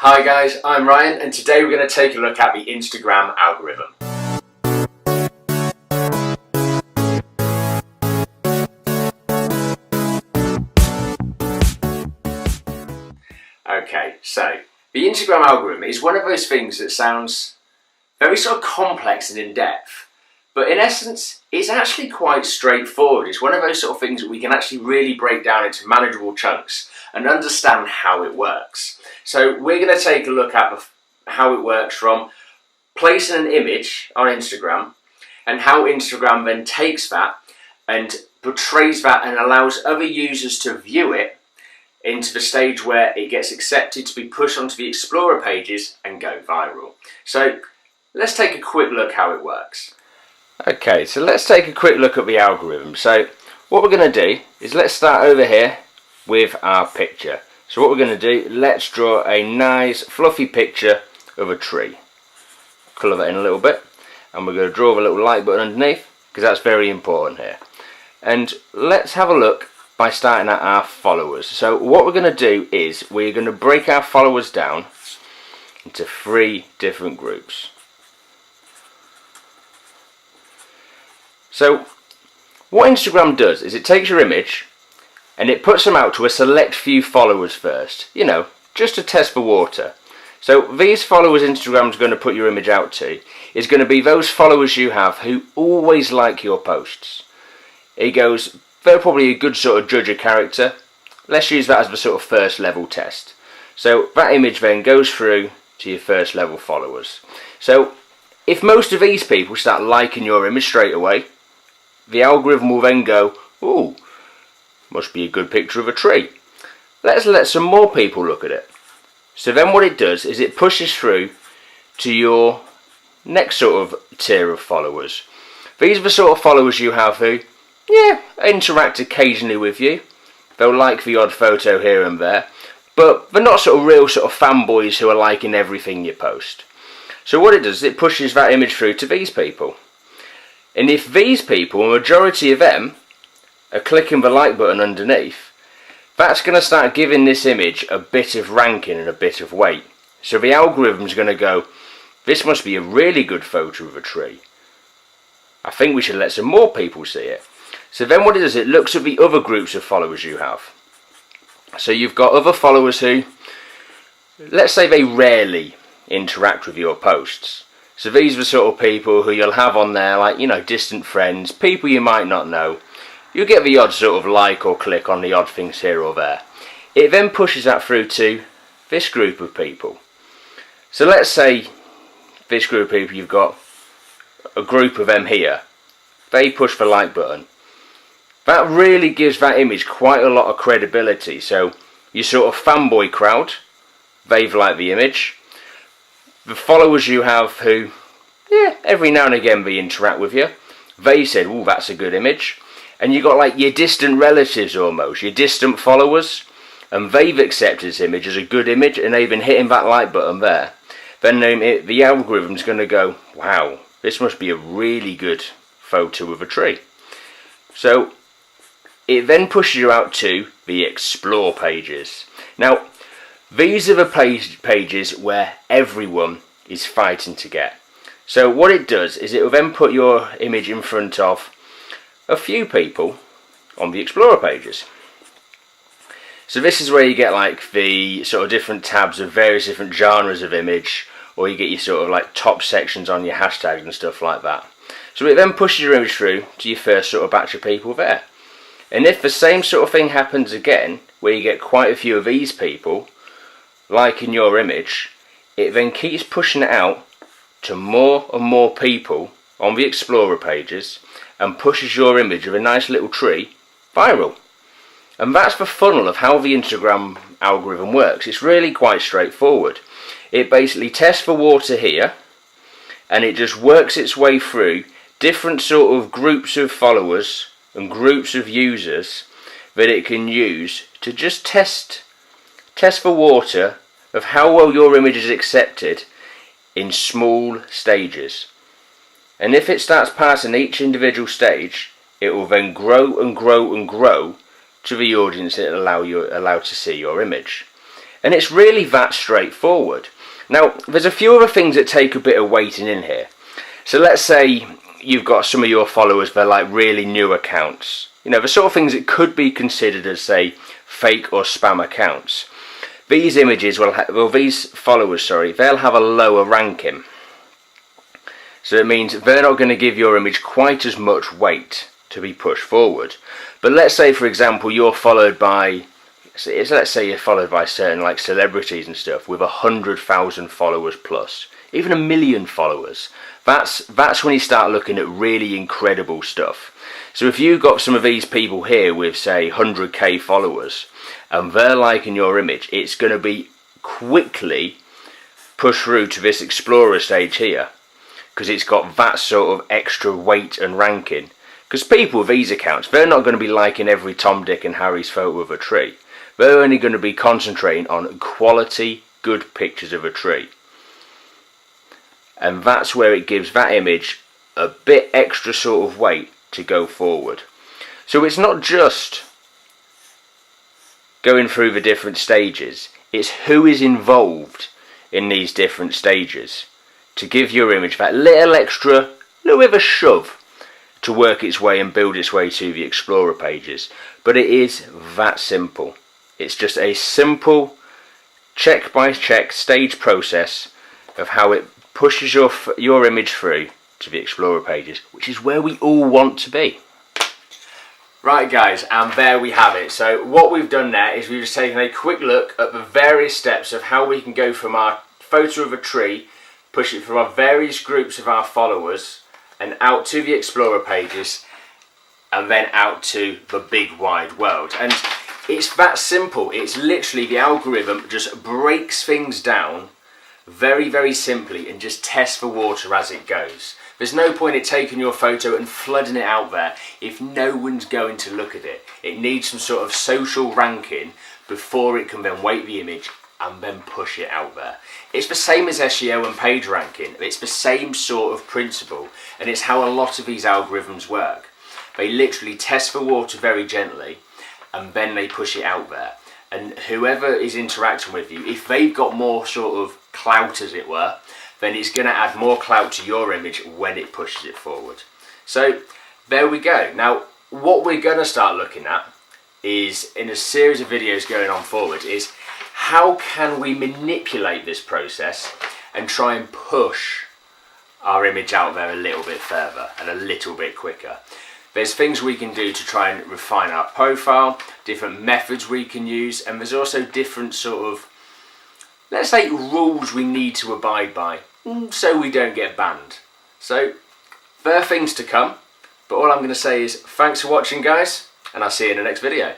Hi guys, I'm Ryan and today we're going to take a look at the Instagram algorithm. Okay, so the Instagram algorithm is one of those things that sounds very sort of complex and in-depth, but in essence it's actually quite straightforward. It's one of those sort of things that we can actually really break down into manageable chunks and understand how it works. So we're going to take a look at how it works from placing an image on Instagram and how Instagram then takes that and portrays that and allows other users to view it into the stage where it gets accepted to be pushed onto the Explorer pages and go viral. So let's take a quick look how it works. Okay, so let's take a quick look at the algorithm. So what we're going to do is let's start over here with our picture. So what we're going to do, let's draw a nice fluffy picture of a tree. Colour that in a little bit, and we're going to draw the little like button underneath because that's very important here. And let's have a look by starting at our followers. So what we're going to do is we're going to break our followers down into 3 different groups. So what Instagram does is it takes your image and it puts them out to a select few followers first, you know, just to test the water. So these followers Instagram's going to put your image out to is going to be those followers you have who always like your posts. It goes, they're probably a good sort of judge of character. Let's use that as the sort of first level test. So that image then goes through to your first level followers. So if most of these people start liking your image straight away, the algorithm will then go, ooh, must be a good picture of a tree. Let's let some more people look at it. So then what it does is it pushes through to your next sort of tier of followers. These are the sort of followers you have who, yeah, interact occasionally with you. They'll like the odd photo here and there, but they're not sort of real sort of fanboys who are liking everything you post. So what it does is it pushes that image through to these people. And if these people, a majority of them, are clicking the like button underneath, that's going to start giving this image a bit of ranking and a bit of weight. So the algorithm's going to go, this must be a really good photo of a tree. I think we should let some more people see it. So then what it does, it looks at the other groups of followers you have. So you've got other followers who, let's say they rarely interact with your posts. So these are the sort of people who you'll have on there, like, you know, distant friends, people you might not know. You'll get the odd sort of like or click on the odd things here or there. It then pushes that through to this group of people. So let's say this group of people, you've got a group of them here. They push the like button. That really gives that image quite a lot of credibility. So your sort of fanboy crowd, they've liked the image. The followers you have who, yeah, every now and again they interact with you, they said, oh, that's a good image. And you've got like your distant relatives almost, your distant followers, and they've accepted this image as a good image and they've been hitting that like button there. Then the algorithm's going to go, wow, this must be a really good photo of a tree. So it then pushes you out to the Explore pages. Now, these are the pages where everyone is fighting to get. So what it does is it will then put your image in front of a few people on the Explorer pages. So this is where you get like the sort of different tabs of various different genres of image, or you get your sort of like top sections on your hashtags and stuff like that. So it then pushes your image through to your first sort of batch of people there. And if the same sort of thing happens again, where you get quite a few of these people liking your image, it then keeps pushing it out to more and more people on the Explorer pages and pushes your image of a nice little tree viral. And that's the funnel of how the Instagram algorithm works. It's really quite straightforward. It basically tests for water here and it just works its way through different sort of groups of followers and groups of users that it can use to just test for water of how well your image is accepted in small stages. And if it starts passing each individual stage, it will then grow and grow and grow to the audience that allow to see your image. And it's really that straightforward. Now, there's a few other things that take a bit of waiting in here. So let's say you've got some of your followers, they're like really new accounts. You know, the sort of things that could be considered as, say, fake or spam accounts. These images these followers, they'll have a lower ranking. So it means they're not going to give your image quite as much weight to be pushed forward. But let's say, for example, you're followed by, let's say you're followed by certain like celebrities and stuff with 100,000 followers plus, even 1 million followers. That's when you start looking at really incredible stuff. So if you've got some of these people here with, say, 100k followers, and they're liking your image, it's going to be quickly pushed through to this Explorer stage here, because it's got that sort of extra weight and ranking. Because people with these accounts, they're not going to be liking every Tom, Dick and Harry's photo of a tree. They're only going to be concentrating on quality, good pictures of a tree. And that's where it gives that image a bit extra sort of weight to go forward. So it's not just going through the different stages, it's who is involved in these different stages to give your image that little bit of a shove to work its way and build its way to the Explorer pages. But it is that simple. It's just a simple check by check stage process of how it pushes your image through to the Explorer pages, which is where we all want to be. Right guys, and there we have it. So what we've done there is we've just taken a quick look at the various steps of how we can go from our photo of a tree, push it through our various groups of our followers and out to the Explorer pages, and then out to the big wide world. And it's that simple. It's literally the algorithm just breaks things down very, very simply and just tests the water as it goes. There's no point in taking your photo and flooding it out there if no one's going to look at it. It needs some sort of social ranking before it can then weight the image and then push it out there. It's the same as SEO and page ranking. It's the same sort of principle, and it's how a lot of these algorithms work. They literally test the water very gently and then they push it out there. And whoever is interacting with you, if they've got more sort of clout, as it were, then it's going to add more clout to your image when it pushes it forward. So there we go. Now what we're going to start looking at is, in a series of videos going on forward, is how can we manipulate this process and try and push our image out there a little bit further and a little bit quicker. There's things we can do to try and refine our profile, different methods we can use, and there's also different sort of, let's say, rules we need to abide by so we don't get banned. So there are things to come, but all I'm going to say is thanks for watching guys, and I'll see you in the next video.